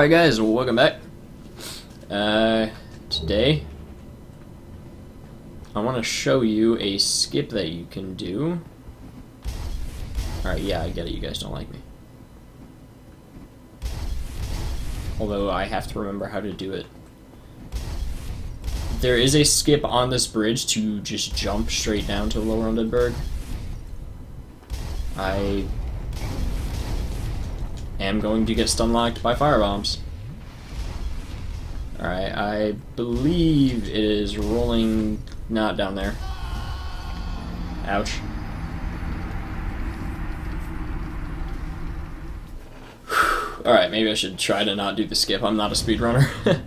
Alright guys, welcome back. Today I want to show you a skip that you can do. Alright, yeah, I get it, you guys don't like me. Although I have to remember how to do it. There is a skip on this bridge to just jump straight down to Lower Undeadburg. I am going to get stun-locked by firebombs. Alright, I believe it is rolling not down there. Ouch. Alright, maybe I should try to not do the skip. I'm not a speedrunner.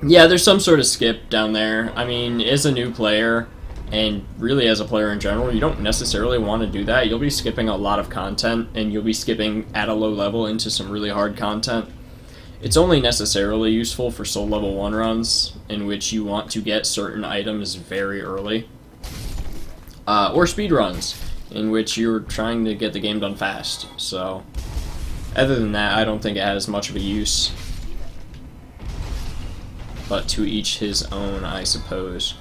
Yeah, there's some sort of skip down there. I mean, as a new player, and really as a player in general, you don't necessarily want to do that. You'll be skipping a lot of content, and you'll be skipping at a low level into some really hard content. It's only necessarily useful for soul level 1 runs, in which you want to get certain items very early. Or speed runs, in which you're trying to get the game done fast. So, other than that, I don't think it has much of a use. But to each his own, I suppose.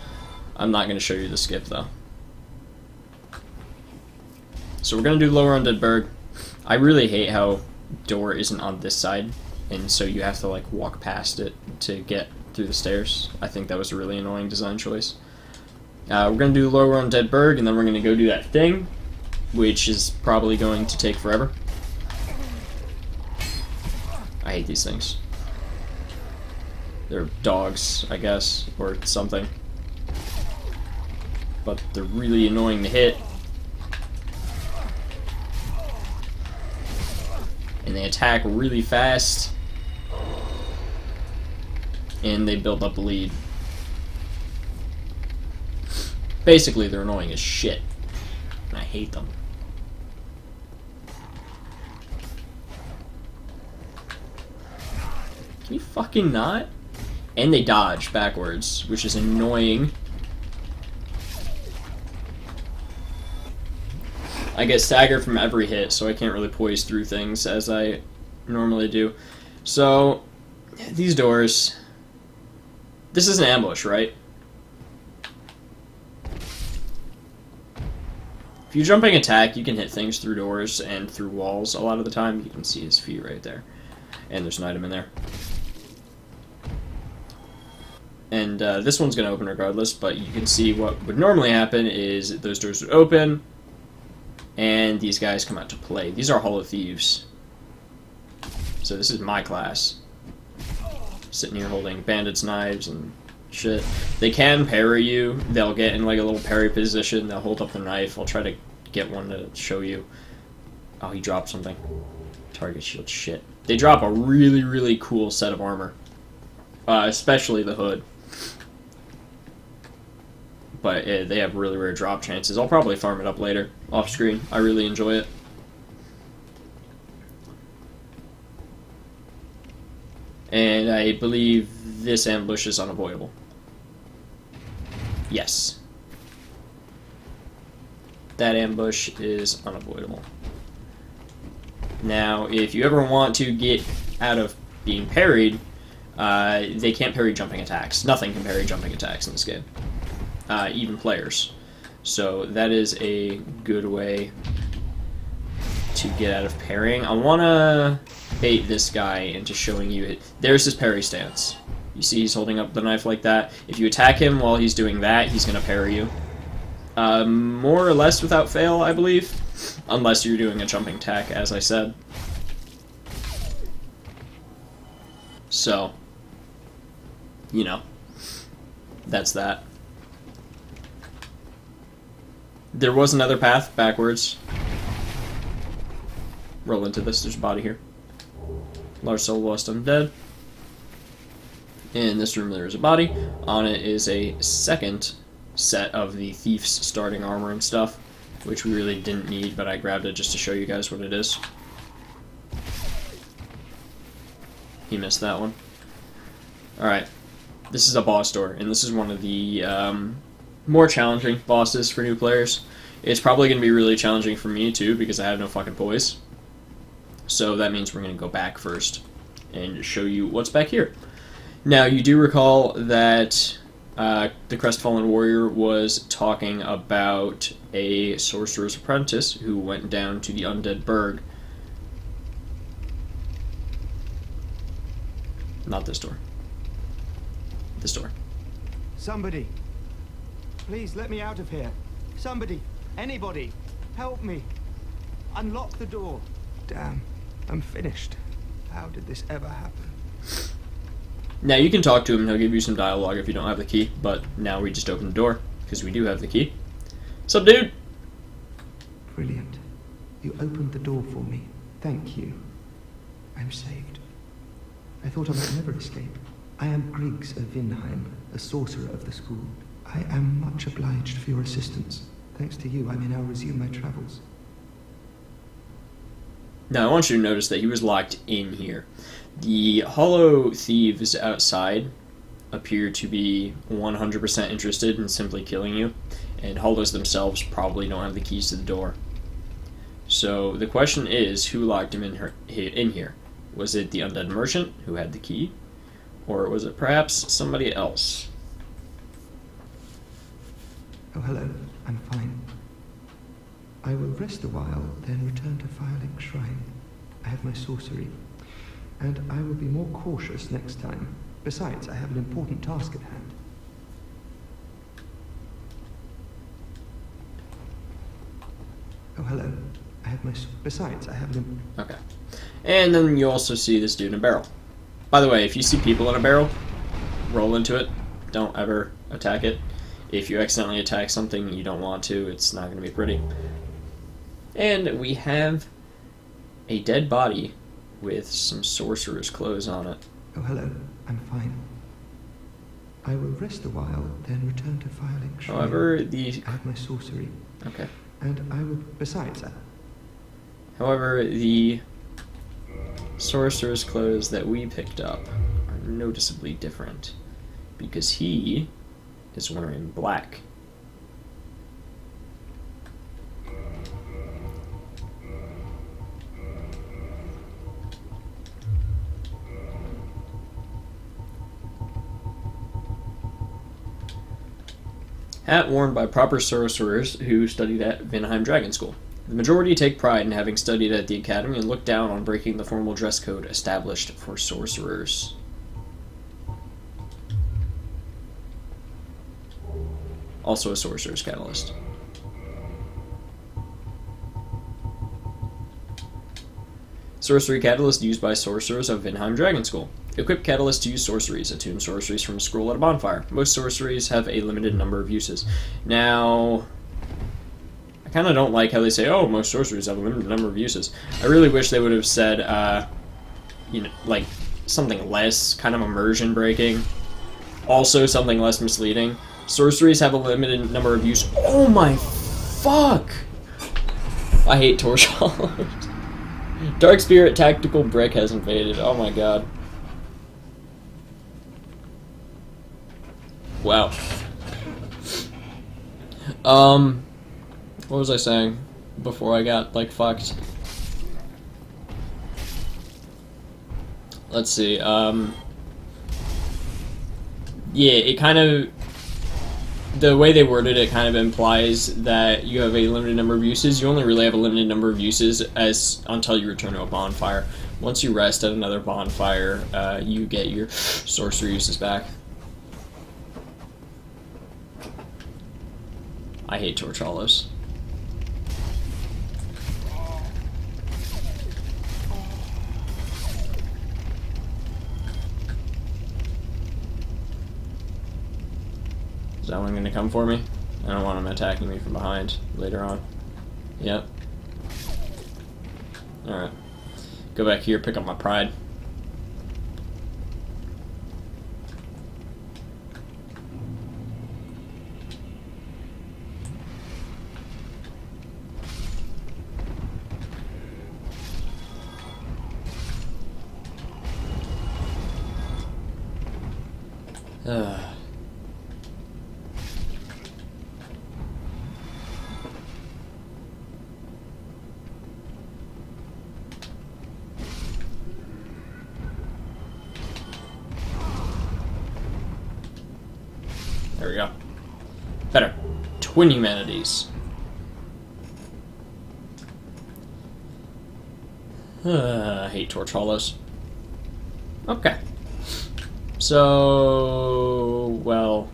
I'm not going to show you the skip, though. So we're going to do Lower Undeadburg. I really hate how door isn't on this side, and so you have to, like, walk past it to get through the stairs. I think that was a really annoying design choice. We're going to do Lower Undeadburg, and then we're going to go do that thing, which is probably going to take forever. I hate these things. They're dogs, I guess, or something. But they're really annoying to hit. And they attack really fast. And they build up a lead. Basically, they're annoying as shit. And I hate them. Can you fucking not? And they dodge backwards, which is annoying. I get staggered from every hit, so I can't really poise through things as I normally do. So, these doors... This is an ambush, right? If you're jumping attack, you can hit things through doors and through walls a lot of the time. You can see his feet right there. And there's an item in there. And this one's going to open regardless, but you can see what would normally happen is those doors would open, and these guys come out to play. These are Hollow Thieves. So this is my class. Sitting here holding bandits' knives and shit. They can parry you. They'll get in like a little parry position. They'll hold up the knife. I'll try to get one to show you. Oh, he dropped something. Target shield, shit. They drop a really, really cool set of armor. Especially the hood. But they have really rare drop chances. I'll probably farm it up later, off screen. I really enjoy it. And I believe this ambush is unavoidable. Yes. That ambush is unavoidable. Now, if you ever want to get out of being parried, they can't parry jumping attacks. Nothing can parry jumping attacks in this game. Even players. So that is a good way to get out of parrying. I want to bait this guy into showing you it. There's his parry stance. You see he's holding up the knife like that. If you attack him while he's doing that, he's going to parry you. More or less without fail, I believe. Unless you're doing a jumping attack, as I said. So, you know, that's that. There was another path backwards. Roll into this, there's a body here. Large soul lost undead. In this room there is a body. On it is a second set of the thief's starting armor and stuff, which we really didn't need, but I grabbed it just to show you guys what it is. He missed that one. Alright, this is a boss door, and this is one of the more challenging bosses for new players. It's probably going to be really challenging for me too, because I have no fucking poise. So that means we're going to go back first and show you what's back here. Now, you do recall that the Crestfallen Warrior was talking about a sorcerer's apprentice who went down to the Undead Burg. Not this door. This door. Somebody, please let me out of here. Somebody, anybody, help me. Unlock the door. Damn, I'm finished. How did this ever happen? Now, you can talk to him and he'll give you some dialogue if you don't have the key, but now we just open the door, because we do have the key. Sup, dude? Brilliant. You opened the door for me. Thank you. I'm saved. I thought I might never escape. I am Griggs of Vinheim, a sorcerer of the school. I am much obliged for your assistance. Thanks to you, I may now resume my travels. Now, I want you to notice that he was locked in here. The hollow thieves outside appear to be 100% interested in simply killing you, and hollows themselves probably don't have the keys to the door. So the question is, who locked him in here? Was it the undead merchant who had the key, or was it perhaps somebody else? Oh, hello. I'm fine. I will rest a while, then return to Firelink Shrine. I have my sorcery, and I will be more cautious next time. Besides, I have an important task at hand. Oh, hello. I have my... Besides, I have an... Okay. And then you also see this dude in a barrel. By the way, if you see people in a barrel, roll into it. Don't ever attack it. If you accidentally attack something you don't want to, it's not going to be pretty. And we have a dead body with some sorcerer's clothes on it. Oh, hello. I'm fine. I will rest a while, then return to Firelink Shrine. However, I have my sorcery. Okay. And I will... Besides that... However, the sorcerer's clothes that we picked up are noticeably different, because he is wearing black. Hat worn by proper sorcerers who studied at Vinheim Dragon School. The majority take pride in having studied at the academy and look down on breaking the formal dress code established for sorcerers. Also a sorcerer's catalyst. Sorcery catalyst used by sorcerers of Vinheim Dragon School. Equip catalyst to use sorceries. Attune sorceries from a scroll at a bonfire. Most sorceries have a limited number of uses. Now, I kind of don't like how they say, oh, most sorceries have a limited number of uses. I really wish they would have said, you know, like, something less kind of immersion breaking. Also something less misleading. Sorceries have a limited number of use. Oh my fuck! I hate Torch Hollows. Dark Spirit Tactical Brick has invaded. Oh my god. Wow. What was I saying before I got, like, fucked? Let's see, yeah, it kind of... The way they worded it kind of implies that you have a limited number of uses. You only really have a limited number of uses until you return to a bonfire. Once you rest at another bonfire, you get your sorcery uses back. I hate Torch Hollows. Is that one going to come for me? I don't want him attacking me from behind later on. Yep. Alright. Go back here, pick up my pride. There we go. Better. Twin humanities. I hate torch hollows. Okay. So, well,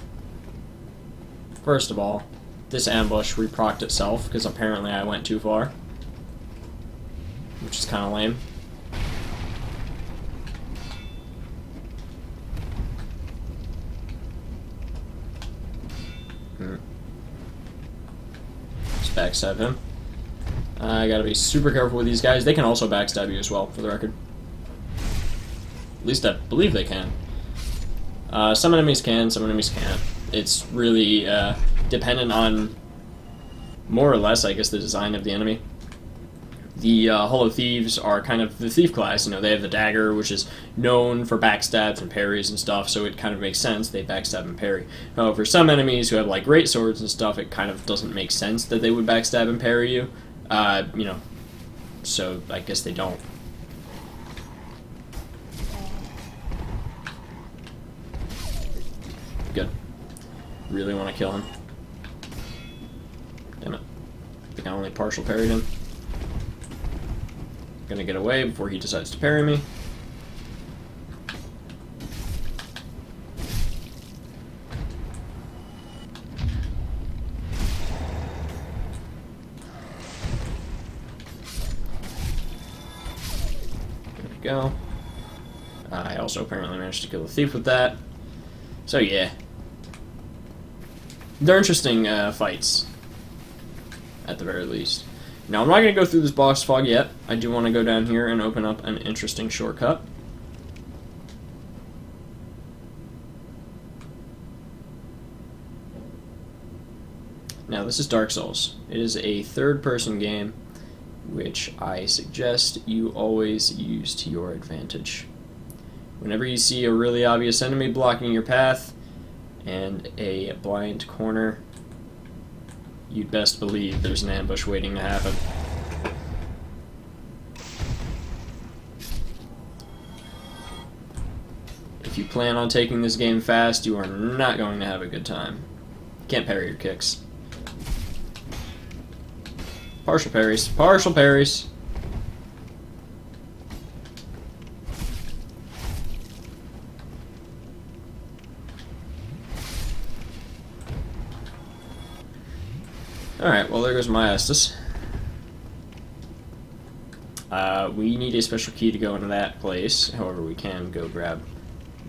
first of all, this ambush reprocced itself because apparently I went too far, which is kind of lame. Just backstab him. I gotta be super careful with these guys. They can also backstab you as well, for the record. At least I believe they can. Some enemies can, some enemies can't. It's really dependent on, more or less, I guess, the design of the enemy. The Hollow Thieves are kind of the thief class. You know, they have the dagger, which is known for backstabs and parries and stuff, so it kind of makes sense they backstab and parry. However, some enemies who have, like, great swords and stuff, it kind of doesn't make sense that they would backstab and parry you. You know, so I guess they don't. Good. Really want to kill him. Damn it. I think I only partial parried him. Gonna get away before he decides to parry me. There we go. I also apparently managed to kill the thief with that. So yeah. They're interesting fights, at the very least. Now, I'm not going to go through this boss fog yet. I do want to go down here and open up an interesting shortcut. Now, this is Dark Souls. It is a third-person game, which I suggest you always use to your advantage. Whenever you see a really obvious enemy blocking your path, and a blind corner, you'd best believe there's an ambush waiting to happen. If you plan on taking this game fast, you are not going to have a good time. You can't parry your kicks. Partial parries. Partial parries. Alright, well there goes my Estus. We need a special key to go into that place. However, we can go grab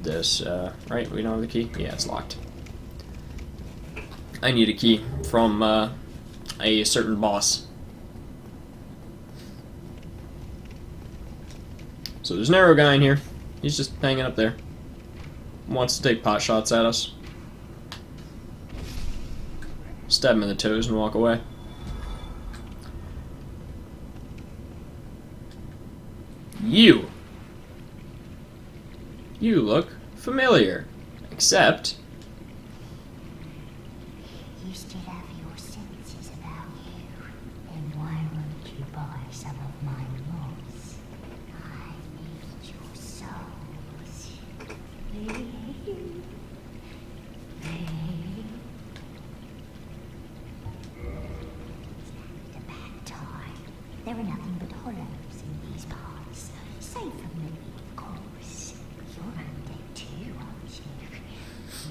this. Right, we don't have the key? Yeah, it's locked. I need a key from a certain boss. So there's an arrow guy in here. He's just hanging up there. Wants to take pot shots at us. Stab him in the toes and walk away. You look familiar. Except You still have your senses about you. Then why won't you buy some of my moss? I need your souls. The bad time. There are nothing but hollows in these parts. Safe from me, of course. You're undead too, aren't you?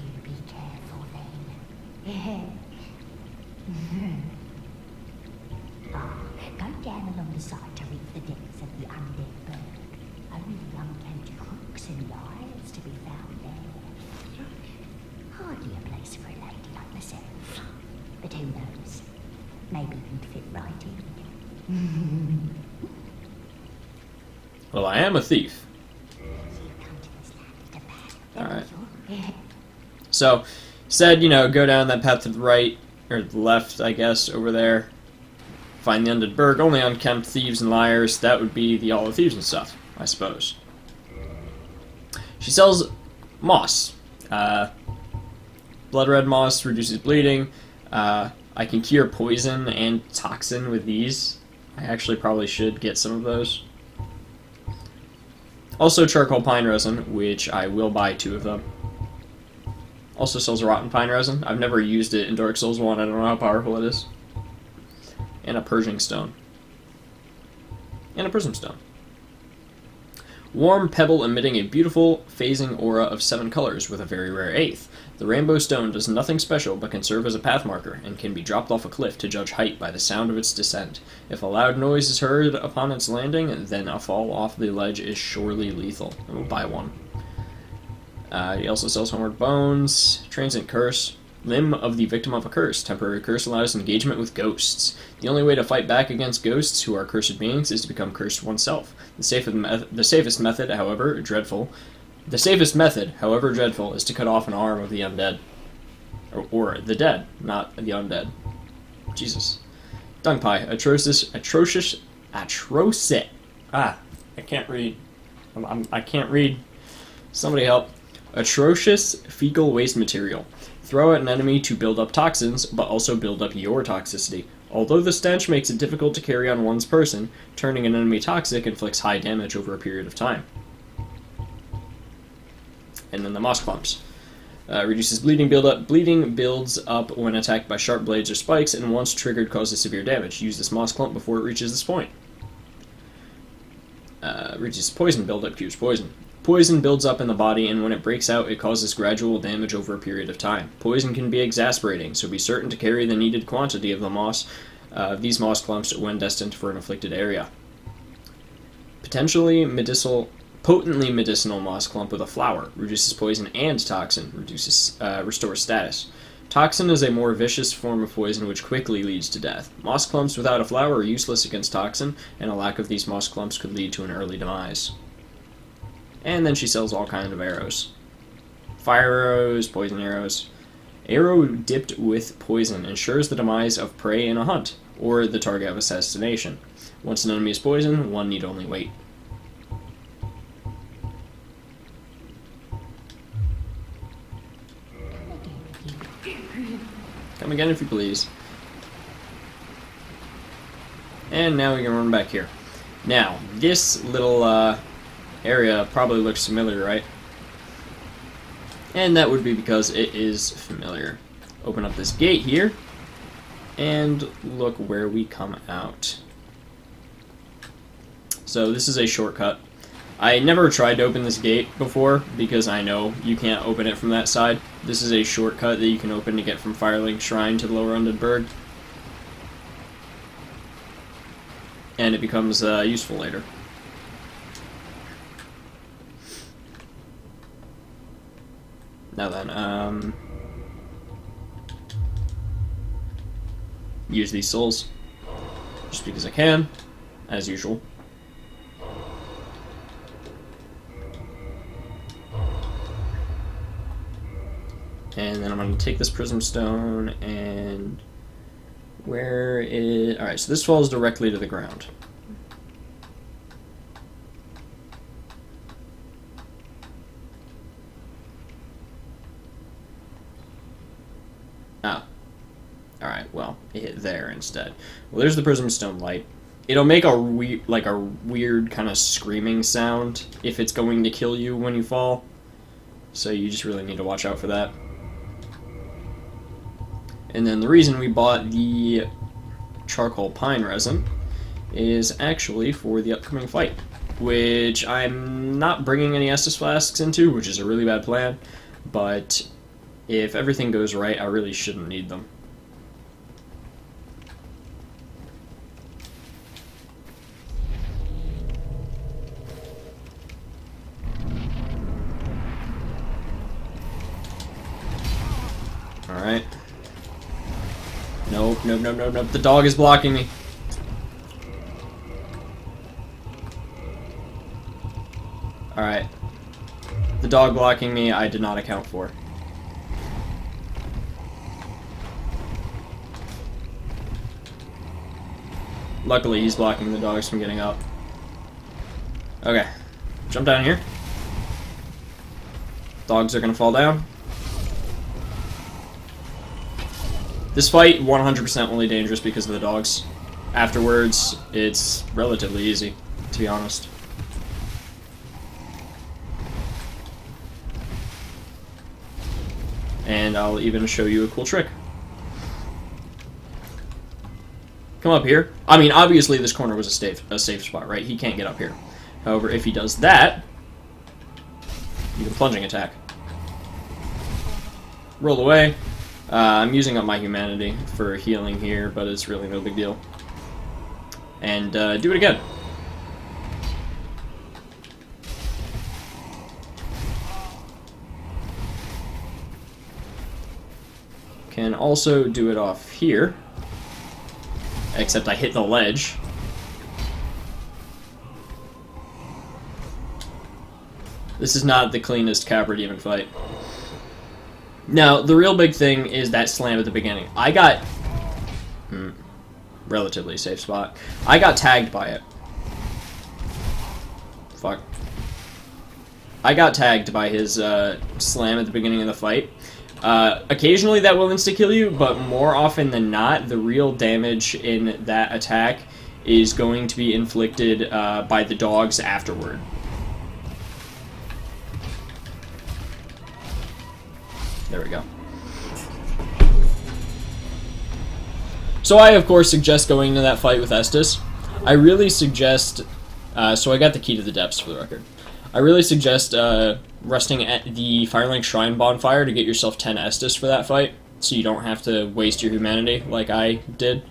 You be careful then. Go down along the side to reach the depths of the undead bird. Only uncanny crooks and liars to be found there. Hardly a place for a lady like myself. But who knows? Maybe you'd fit right in. well, I am a thief. Alright. So, said, you know, go down that path to the right, or the left, I guess, over there. Find the undead burg, only unkempt thieves and liars. That would be the all the thieves and stuff, I suppose. She sells moss. Blood red moss reduces bleeding. I can cure poison and toxin with these. I actually probably should get some of those. Also charcoal pine resin, which I will buy 2 of them. Also sells rotten pine resin. I've never used it in Dark Souls 1. I don't know how powerful it is. And a Purging Stone. And a Prism Stone. Warm pebble emitting a beautiful phasing aura of 7 colors with a very rare 8th. The rainbow stone does nothing special but can serve as a path marker and can be dropped off a cliff to judge height by the sound of its descent. If a loud noise is heard upon its landing, then a fall off the ledge is surely lethal. I will buy one. He also sells Homeward Bones, Transient Curse, Limb of the Victim of a Curse. Temporary curse allows engagement with ghosts. The only way to fight back against ghosts who are cursed beings is to become cursed oneself. The safest method, however dreadful, is to cut off an arm of the undead. Or the dead, not the undead. Jesus. Dung Pie. Atrocious. Ah, I can't read. I can't read. Somebody help. Atrocious fecal waste material. Throw at an enemy to build up toxins, but also build up your toxicity. Although the stench makes it difficult to carry on one's person, turning an enemy toxic inflicts high damage over a period of time. And then the moss clumps. Reduces bleeding buildup. Bleeding builds up when attacked by sharp blades or spikes, and once triggered causes severe damage. Use this moss clump before it reaches this point. Reduces poison buildup. Cures poison. Poison builds up in the body, and when it breaks out, it causes gradual damage over a period of time. Poison can be exasperating, so be certain to carry the needed quantity of these moss clumps when destined for an afflicted area. Potently medicinal moss clump with a flower. Reduces poison and toxin. Restores status. Toxin is a more vicious form of poison which quickly leads to death. Moss clumps without a flower are useless against toxin, and a lack of these moss clumps could lead to an early demise. And then she sells all kinds of arrows. Fire arrows, poison arrows. Arrow dipped with poison ensures the demise of prey in a hunt, or the target of assassination. Once an enemy is poisoned, one need only wait. Come again if you please. And now we can run back here. Now, this little area probably looks familiar, right? And that would be because it is familiar. Open up this gate here, and look where we come out. So this is a shortcut. I never tried to open this gate before, because I know you can't open it from that side. This is a shortcut that you can open to get from Firelink Shrine to the Lower Undead Burg. And it becomes useful later. Now then, use these souls. Just because I can, as usual. And then I'm going to take this Prism Stone and... where is... Alright, so this falls directly to the ground. Ah. Alright, well, it hit there instead. Well, there's the Prism Stone light. It'll make a weird kind of screaming sound if it's going to kill you when you fall. So you just really need to watch out for that. And then the reason we bought the charcoal pine resin is actually for the upcoming fight, which I'm not bringing any Estus flasks into, which is a really bad plan, but if everything goes right, I really shouldn't need them. Alright. Nope, nope, nope, nope, nope. The dog is blocking me. Alright. The dog blocking me, I did not account for. Luckily, he's blocking the dogs from getting up. Okay. Jump down here. Dogs are gonna fall down. This fight, 100% only dangerous because of the dogs. Afterwards, it's relatively easy, to be honest. And I'll even show you a cool trick. Come up here. I mean, obviously this corner was a safe spot, right? He can't get up here. However, if he does that, you can plunging attack. Roll away. I'm using up my humanity for healing here, but it's really no big deal. And do it again. Can also do it off here. Except I hit the ledge. This is not the cleanest Capra Demon fight. Now, the real big thing is that slam at the beginning. I got... relatively safe spot. I got tagged by it. Fuck. I got tagged by his slam at the beginning of the fight. Occasionally that will insta-kill you, but more often than not, the real damage in that attack is going to be inflicted by the dogs afterward. There we go. So I, of course, suggest going into that fight with Estus. I really suggest... so I got the key to the depths, for the record. I really suggest resting at the Firelink Shrine bonfire to get yourself 10 Estus for that fight, so you don't have to waste your humanity like I did.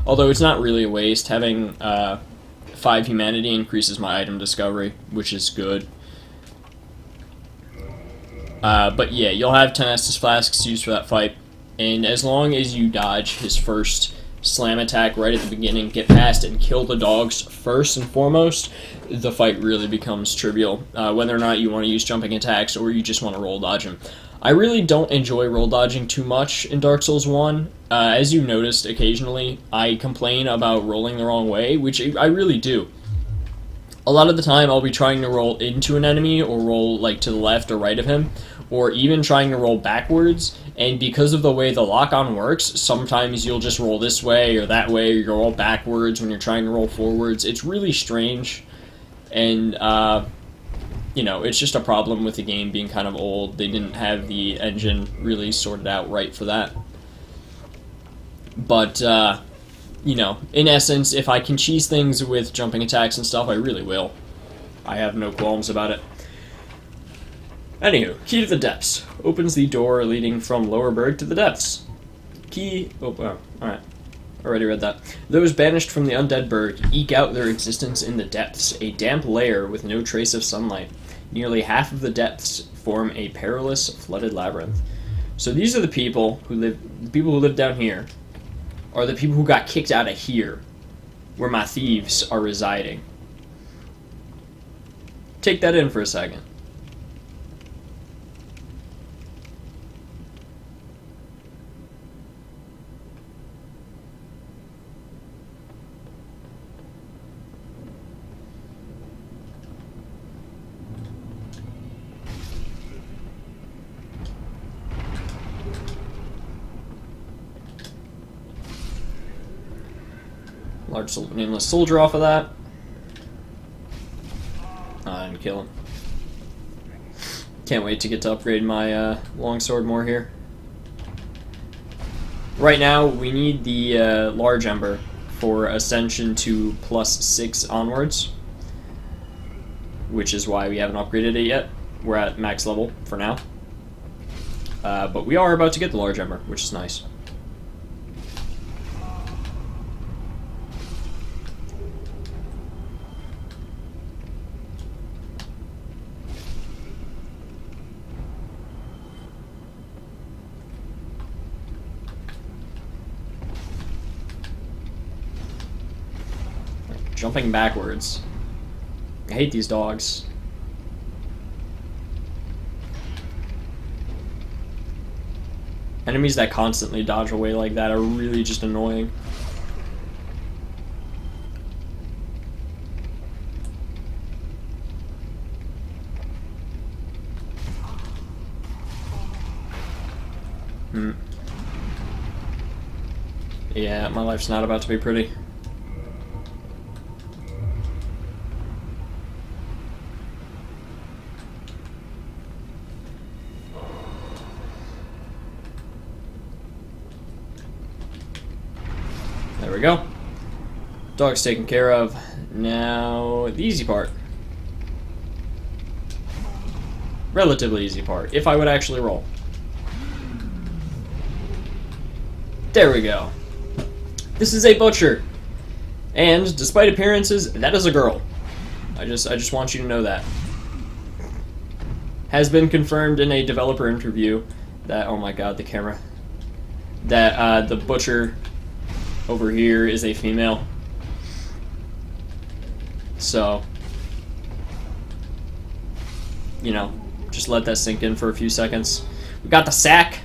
Although it's not really a waste. Having 5 humanity increases my item discovery, which is good. But yeah, you'll have 10 Estus flasks used for that fight, and as long as you dodge his first slam attack right at the beginning, get past and kill the dogs first and foremost, the fight really becomes trivial, whether or not you want to use jumping attacks or you just want to roll dodge him. I really don't enjoy roll dodging too much in Dark Souls 1. As you noticed occasionally, I complain about rolling the wrong way, which I really do. A lot of the time I'll be trying to roll into an enemy or roll like to the left or right of him, or even trying to roll backwards, and because of the way the lock-on works, sometimes you'll just roll this way or that way, or you'll roll backwards when you're trying to roll forwards. It's really strange, and, you know, it's just a problem with the game being kind of old. They didn't have the engine really sorted out right for that. But, you know, in essence, if I can cheese things with jumping attacks and stuff, I really will. I have no qualms about it. Anywho, Key to the Depths. Opens the door leading from Lower Berg to the Depths. Key... Oh, alright. Already read that. Those banished from the Undead Berg eke out their existence in the depths, a damp lair with no trace of sunlight. Nearly half of the depths form a perilous, flooded labyrinth. So these are the people who live down here, are the people who got kicked out of here, where my thieves are residing. Take that in for a second. Large nameless soldier off of that. I didn't kill him. Can't wait to get to upgrade my longsword more here. Right now, we need the large ember for ascension to +6 onwards, which is why we haven't upgraded it yet. We're at max level for now. But we are about to get the large ember, which is nice. Jumping backwards. I hate these dogs. Enemies that constantly dodge away like that are really just annoying. Yeah, my life's not about to be pretty. we go. Dog's taken care of. Now, the easy part. Relatively easy part, if I would actually roll. There we go. This is a butcher. And, despite appearances, that is a girl. I just want you to know that. Has been confirmed in a developer interview that, oh my god, the camera, that the butcher over here is a female. So, you know, just let that sink in for a few seconds. We got the sack.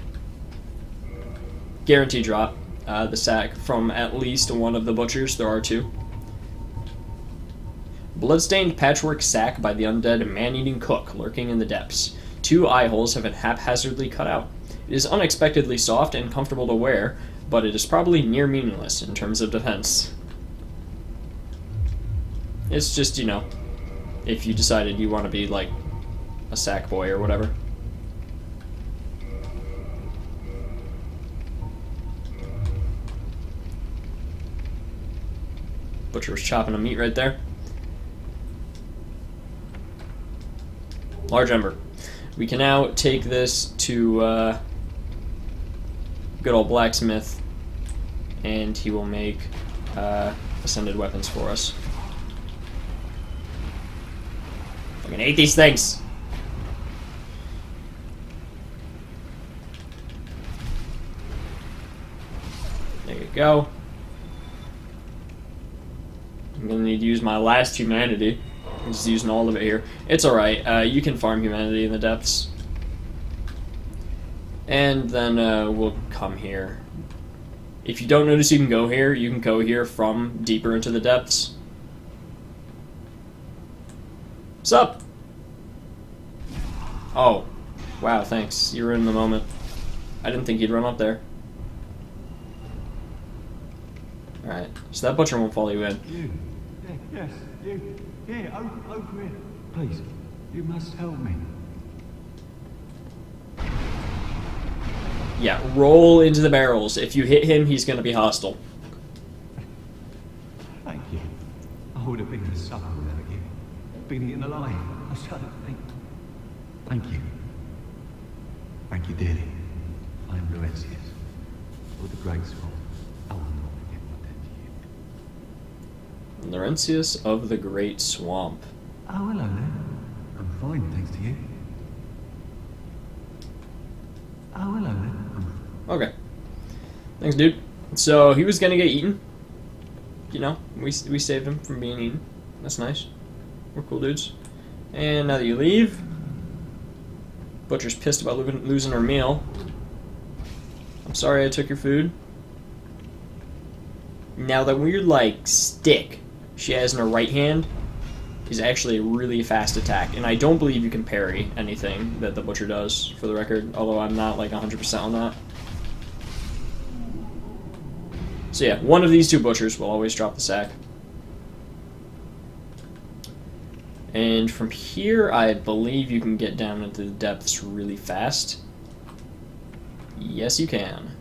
Guarantee drop. The sack from at least one of the butchers. There are two. Bloodstained patchwork sack by the undead man-eating cook lurking in the depths. 2 eye holes have been haphazardly cut out. It is unexpectedly soft and comfortable to wear, but it is probably near meaningless in terms of defense. It's just, you know, if you decided you want to be like a sack boy or whatever. Butcher was chopping a meat right there. Large ember. We can now take this to good old blacksmith, and he will make ascended weapons for us. Fucking hate these things. There you go. I'm gonna need to use my last humanity. I'm just using all of it here. It's alright. You can farm humanity in the depths. And then we'll come here. If you don't notice you can go here, you can go here from deeper into the depths. What's up? Oh. Wow, thanks. You were in the moment. I didn't think you'd run up there. Alright, so that butcher won't follow you in. You. Yes, you. Here, over here. Please, you must help me. Yeah, roll into the barrels. If you hit him, he's gonna be hostile. Thank you. I would have been in supper without you. Been eaten alive. I shouldn't think. Thank you. Thank you dearly. I am Laurentius, of the Great Swamp. I will not forget my debt to you. Laurentius of the Great Swamp. Oh, hello there. I'm fine, thanks to you. Oh, hello there. Okay. Thanks, dude. So, he was gonna get eaten. You know, we saved him from being eaten. That's nice. We're cool dudes. And now that you leave, Butcher's pissed about losing her meal. I'm sorry I took your food. Now, that weird, like, stick she has in her right hand is actually a really fast attack. And I don't believe you can parry anything that the Butcher does, for the record. Although I'm not, like, 100% on that. So yeah, one of these two Butchers will always drop the sack. And from here, I believe you can get down into the depths really fast. Yes, you can.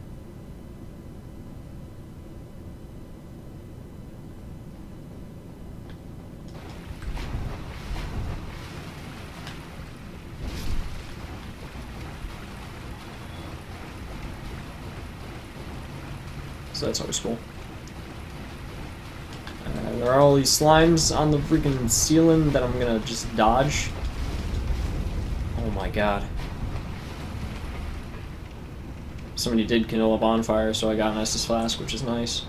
So that's always cool. There are all these slimes on the freaking ceiling that I'm gonna just dodge. Oh my god. Somebody did kindle a bonfire, so I got an Estus flask, which is nice.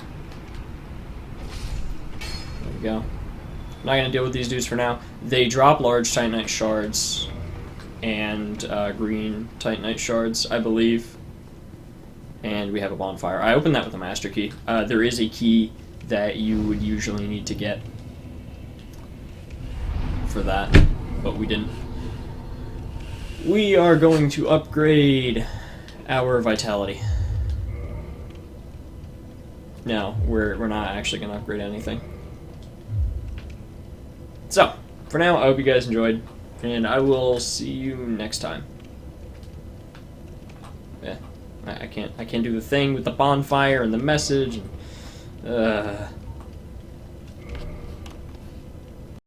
There we go. I'm not gonna deal with these dudes for now. They drop large Titanite shards and green Titanite shards, I believe. And we have a bonfire. I opened that with a master key. There is a key that you would usually need to get for that, but we didn't. We are going to upgrade our vitality. No, we're not actually going to upgrade anything. So, for now, I hope you guys enjoyed, and I will see you next time. Yeah. I can't do the thing with the bonfire and the message. And Uh,